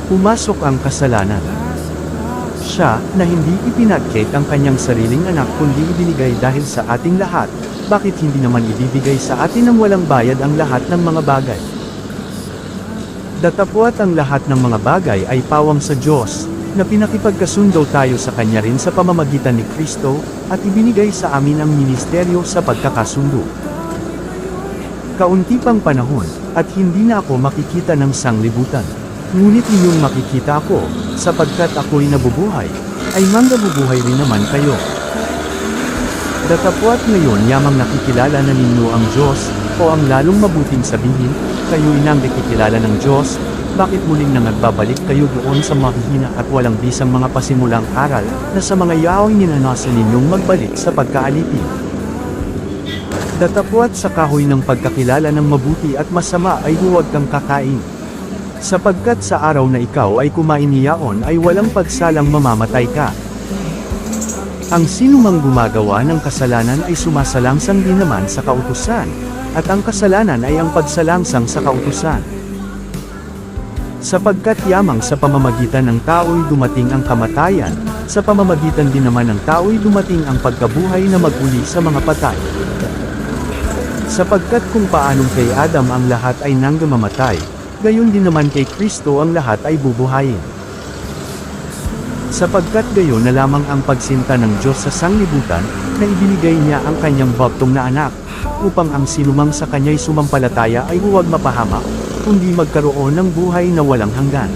Pumasok ang kasalanan. Siya, na hindi ipinagkait ang kanyang sariling anak kundi ibinigay dahil sa ating lahat, bakit hindi naman ibibigay sa atin ng walang bayad ang lahat ng mga bagay? Datapwat ang lahat ng mga bagay ay pawang sa Diyos, na pinakipagkasundo tayo sa Kanya rin sa pamamagitan ni Kristo, at ibinigay sa amin ang ministeryo sa pagkakasundo. Kaunti pang panahon, at hindi na ako makikita ng sanglibutan. Ngunit inyong makikita ako, sapagkat ako'y nabubuhay, ay manggabubuhay rin naman kayo. Datapwat ngayon yamang nakikilala na ninyo ang Diyos, o ang lalong mabuting sabihin, kayo'y nang nakikilala ng Diyos, bakit muling na nagbabalik kayo doon sa mahihina at walang bisang mga pasimulang aral, na sa mga yaoy ninanasan ninyong magbalik sa pagkaalipin? Datapwat sa kahoy ng pagkakilala ng mabuti at masama ay huwag kang kakain. Sapagkat sa araw na ikaw ay kumain niyaon ay walang pagsalang mamamatay ka. Ang sinumang gumagawa ng kasalanan ay sumasalangsang din naman sa kautusan, at ang kasalanan ay ang pagsalangsang sa kautusan. Sapagkat yamang sa pamamagitan ng tao'y dumating ang kamatayan, sa pamamagitan din naman ng tao'y dumating ang pagkabuhay na mag-uli sa mga patay. Sapagkat kung paanong kay Adam ang lahat ay nanggamamatay, gayon din naman kay Kristo ang lahat ay bubuhayin. Sapagkat gayon na lamang ang pagsinta ng Diyos sa sanglibutan, na ibinigay niya ang kanyang bagtong na anak, upang ang sinumang sa kanya'y sumampalataya ay huwag mapahamak, kundi magkaroon ng buhay na walang hanggan.